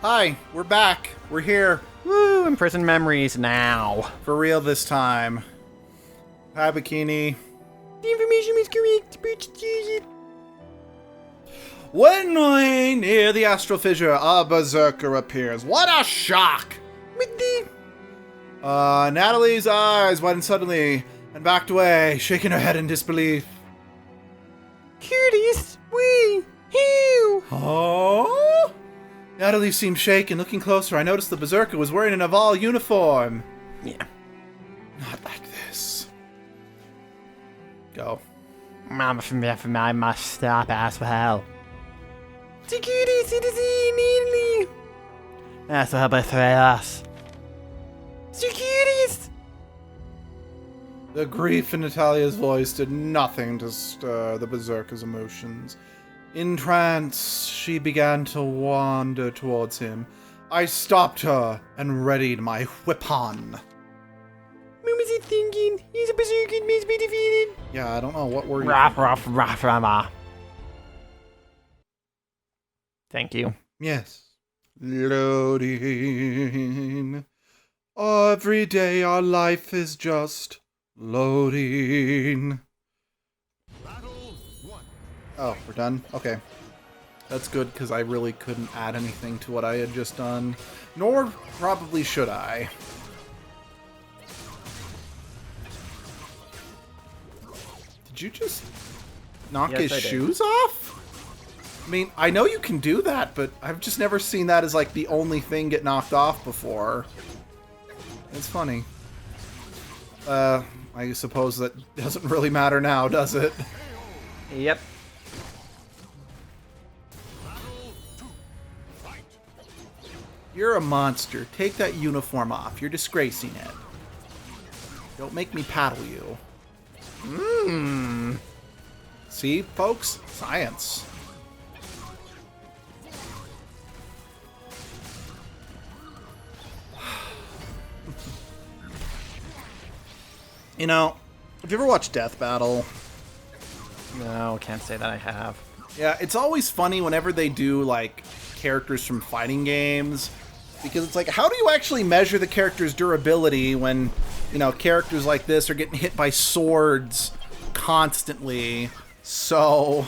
Hi, we're back. We're here. Woo, imprisoned memories now. For real this time. Hi, Bikini. The information is correct, but use it. When we near the astral fissure, a berserker appears. What a shock! With the... Natalie's eyes widened suddenly and backed away, shaking her head in disbelief. Curious, we, who? Oh? Natalie seemed shaken. Looking closer, I noticed the berserker was wearing an Aval uniform. Yeah. Not like this. Go. Mama from I must stop as well. Security citizen Italy. That's what betray us. Securities. The grief in Natalia's voice did nothing to stir the berserker's emotions. In trance, she began to wander towards him. I stopped her and readied my weapon. What was he thinking? He's a berserker and must be defeated. Yeah, I don't know what word. Ruff. Thank you. Yes. Loading. Every day our life is just loading. Oh, we're done? Okay. That's good, because I really couldn't add anything to what I had just done. Nor probably should I. Did you just knock his shoes off? I mean, I know you can do that, but I've just never seen that as, like, the only thing get knocked off before. It's funny. I suppose that doesn't really matter now, does it? Yep. You're a monster. Take that uniform off. You're disgracing it. Don't make me paddle you. See, folks? Science. You know, have you ever watched Death Battle? No, can't say that I have. Yeah, it's always funny whenever they do, like, characters from fighting games. Because it's like, how do you actually measure the character's durability when, you know, characters like this are getting hit by swords constantly? So,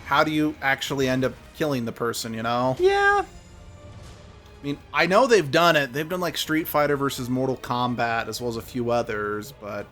how do you actually end up killing the person, you know? Yeah. I mean, I know they've done it. They've done, like, Street Fighter versus Mortal Kombat, as well as a few others, but...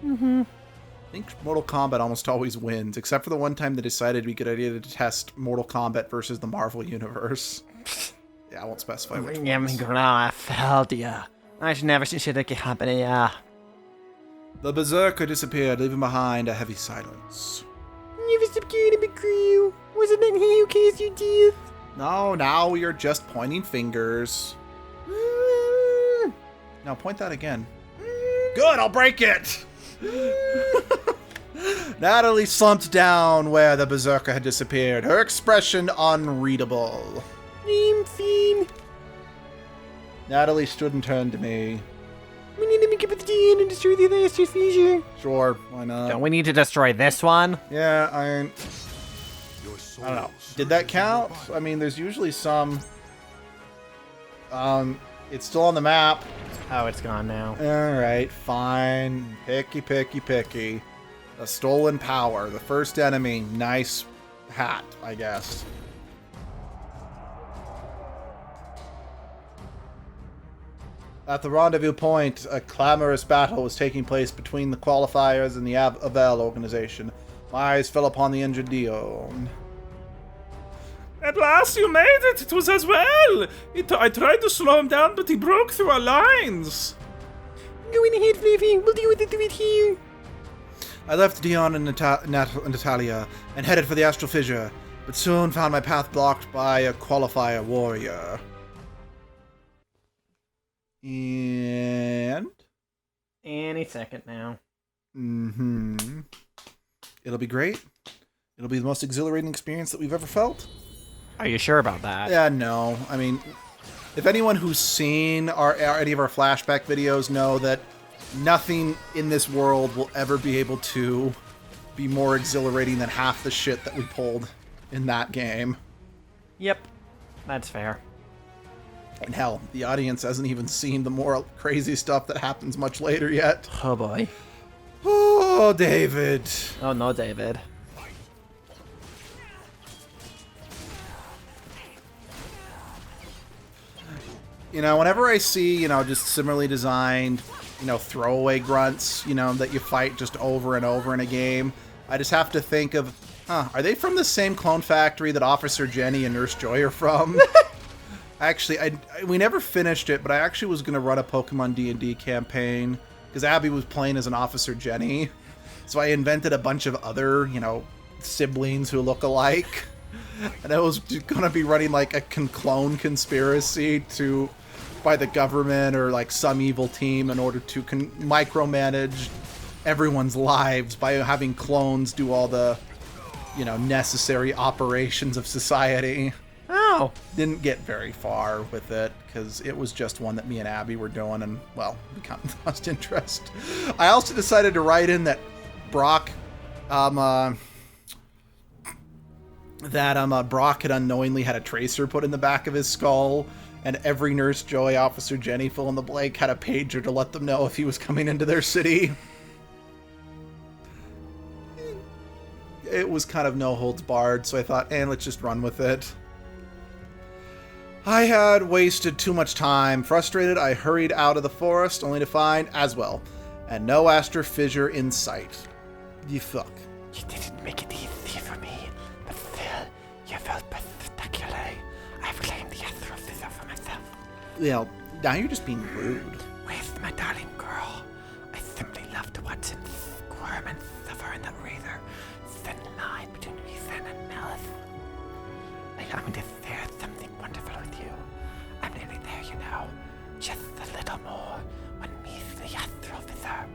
I think Mortal Kombat almost always wins, except for the one time they decided it'd be a good idea to test Mortal Kombat versus the Marvel Universe. Yeah, I won't specify which one. I failed you. I should never see shit like it happen, yeah. The Berserker disappeared, leaving behind a heavy silence. Never subdued him, crew. Was it not he who caused your death? No, now we are just pointing fingers. Now point that again. Good, I'll break it! Natalie slumped down where the Berserker had disappeared, her expression unreadable. I'm fine. Natalie stood and turned to me. We need to make it with the DN and destroy the last fissure. Sure, why not? Don't we need to destroy this one? Yeah, I don't know. Did that count? I mean, there's usually some... it's still on the map. Oh, it's gone now. Alright, fine. Picky. A stolen power. The first enemy. Nice hat, I guess. At the rendezvous point, a clamorous battle was taking place between the qualifiers and the Avel organization. My eyes fell upon the injured Dion. At last you made it! It was as well! I tried to slow him down, but he broke through our lines! Go in ahead, Fluffy. We'll deal with it right here. I left Dion and Natalia and headed for the astral fissure, but soon found my path blocked by a qualifier warrior. And... Any second now. It'll be great. It'll be the most exhilarating experience that we've ever felt. Are you sure about that? Yeah, no. I mean, if anyone who's seen any of our flashback videos know that nothing in this world will ever be able to be more exhilarating than half the shit that we pulled in that game. Yep. That's fair. And hell, the audience hasn't even seen the more crazy stuff that happens much later yet. Oh boy. Oh, David. Oh no, David. Whenever I see, just similarly designed, throwaway grunts, that you fight just over and over in a game, I just have to think of, are they from the same clone factory that Officer Jenny and Nurse Joy are from? Actually, we never finished it, but I actually was going to run a Pokemon D&D campaign, because Abby was playing as an Officer Jenny. So I invented a bunch of other, siblings who look alike. And I was going to be running, like, a clone conspiracy by the government or, like, some evil team in order to micromanage everyone's lives by having clones do all the, necessary operations of society. Oh. Didn't get very far with it, because it was just one that me and Abby were doing, and, well, we kind of lost interest. I also decided to write in that Brock, Brock had unknowingly had a tracer put in the back of his skull, and every Nurse Joy, Officer Jenny, fill in the blank, had a pager to let them know if he was coming into their city. It was kind of no holds barred, so I thought, let's just run with it. I had wasted too much time. Frustrated, I hurried out of the forest, only to find Aswell, and no Astro Fissure in sight. You fuck. You didn't make it easy for me, but still, you felt spectacular. I've claimed the Astro Fissure for myself. Well, now you're just being rude. Where's my darling girl? I simply love to watch him squirm and suffer in that razor thin line between reason and malice. I'm going to share something wonderful with you. I'm nearly there, just a little more when meets the Astro Fissure,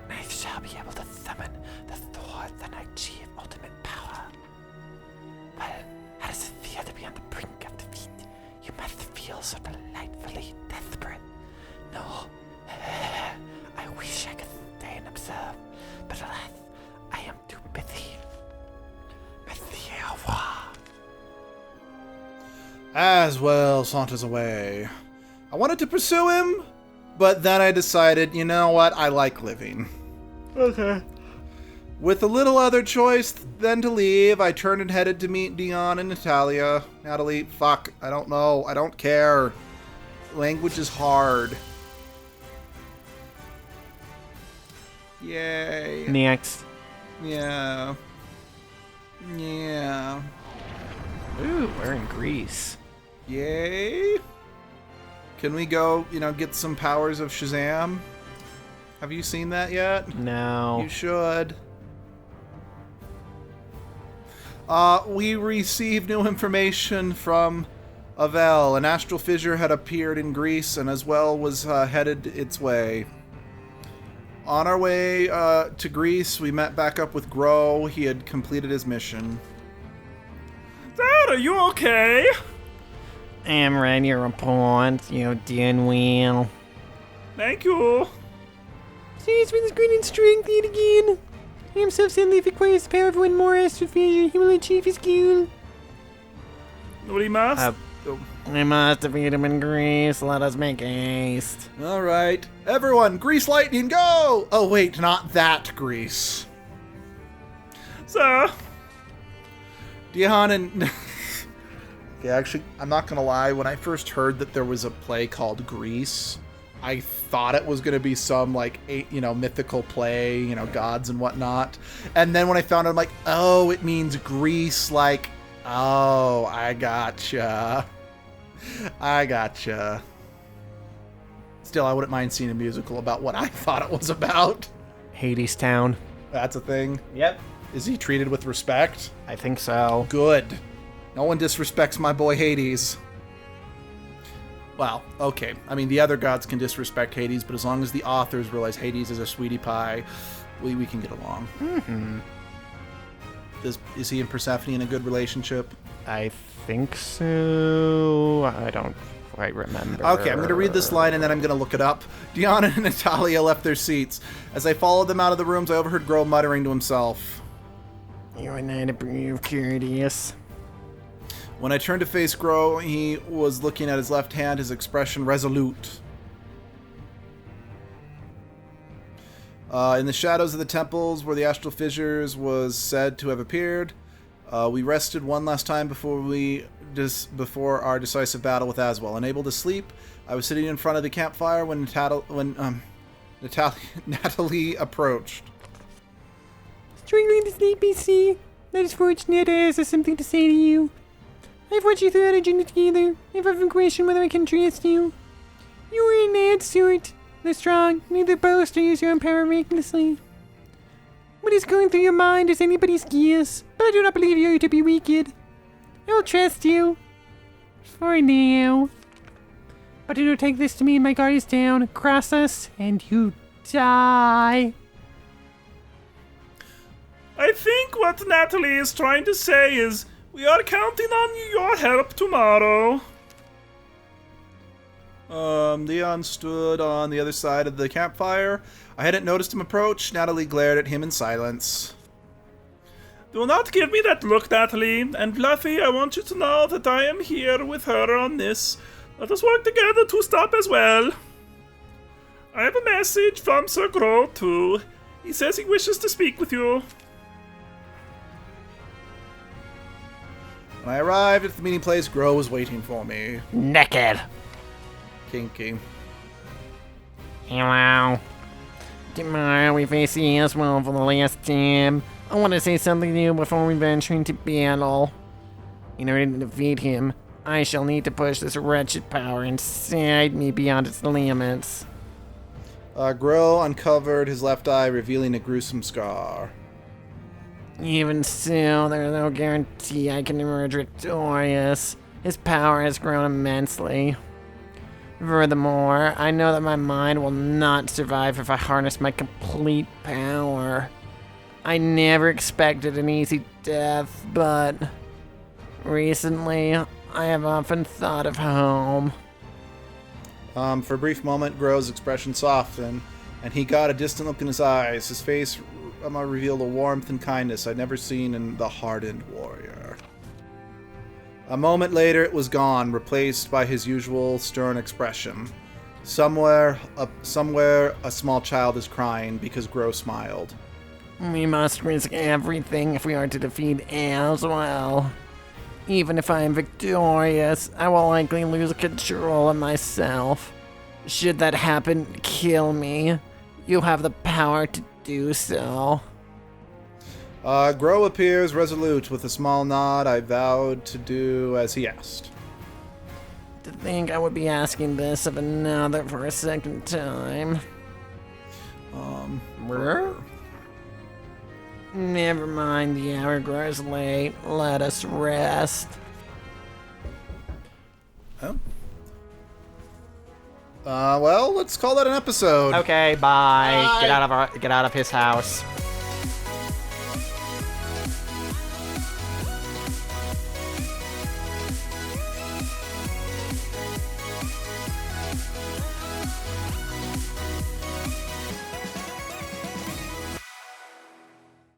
and I shall be able to summon the sword and achieve ultimate power. Well, how does it feel to be on the brink of defeat? You must feel so delightfully desperate. No, I wish I could stay and observe, but alas, I am too busy. Merci, au revoir. Aswell saunters away. I wanted to pursue him, but then I decided, you know what, I like living. Okay. With a little other choice than to leave, I turned and headed to meet Dion and Natalia. Natalie, fuck, I don't know, I don't care. Language is hard. Yay. Next. Yeah. Yeah. Ooh, we're in Greece. Yay. Can we go, get some powers of Shazam? Have you seen that yet? No. You should. We received new information from Avel. An astral fissure had appeared in Greece and as well was headed its way. On our way to Greece, we met back up with Grow. He had completed his mission. Dad, are you okay? I'm ready to report. You're doing well. Thank you. Sees with his great strength yet again. He himself suddenly requires the power of one more astral fissure. He will achieve his goal. What he must? I must defeat him in Greece. Let us make haste. All right. Everyone, Grease Lightning, go! Oh, wait, not that Grease. Sir. Dion and... Okay, actually, I'm not going to lie. When I first heard that there was a play called Grease, I thought it was going to be some, mythical play, gods and whatnot. And then when I found out, I'm like, oh, it means Grease, oh, I gotcha. I gotcha. Still, I wouldn't mind seeing a musical about what I thought it was about. Hades Town. That's a thing. Yep. Is he treated with respect? I think so. Good. No one disrespects my boy Hades. Well, okay. I mean, the other gods can disrespect Hades, but as long as the authors realize Hades is a sweetie pie, we can get along. Mm-hmm. Is he and Persephone in a good relationship? I think so. I don't quite remember. Okay, I'm going to read this line and then I'm going to look it up. Dion and Natalia left their seats. As I followed them out of the rooms, I overheard Grow muttering to himself. You're not a brave courteous. When I turned to face Grow, he was looking at his left hand, his expression resolute. In the shadows of the temples where the astral fissures was said to have appeared, we rested one last time before our decisive battle with Aswell. Unable to sleep, I was sitting in front of the campfire when Natalie approached. Struggling to sleep, BC. That is fortunate, as has something to say to you. I've watched you throughout our journey together. I've often questioned whether I can trust you. You are an odd sort. They're strong, neither boast or use your own power recklessly. What is going through your mind is anybody's guess, but I do not believe you to be wicked. I will trust you. For now. But do not take this to mean my guard is down. Cross us, and you die. I think what Natalie is trying to say is, we are counting on your help tomorrow. Leon stood on the other side of the campfire. I hadn't noticed him approach. Natalie glared at him in silence. Do not give me that look, Natalie. And Fluffy, I want you to know that I am here with her on this. Let us work together to stop as well. I have a message from Sir Grow, too. He says he wishes to speak with you. When I arrived at the meeting place, Grow was waiting for me. Naked. Kinky. Hello. Tomorrow we face the Aswell for the last time. I want to say something to you before we venture into battle. In order to defeat him, I shall need to push this wretched power inside me beyond its limits. Grow uncovered his left eye, revealing a gruesome scar. Even so, there is no guarantee I can emerge victorious. His power has grown immensely. Furthermore, I know that my mind will not survive if I harness my complete power. I never expected an easy death, but recently, I have often thought of home. For a brief moment, Grow's expression softened, and he got a distant look in his eyes. His face revealed a warmth and kindness I'd never seen in the hardened warrior. A moment later, it was gone, replaced by his usual stern expression. Somewhere, a small child is crying because Grow smiled. We must risk everything if we are to defeat Aswell. Even if I am victorious, I will likely lose control of myself. Should that happen, kill me. You have the power to do so. Grow appears resolute. With a small nod, I vowed to do as he asked. To think I would be asking this of another for a second time. Never mind, the hour grows late. Let us rest. Oh. Well, let's call that an episode. Okay, bye. Get out of his house.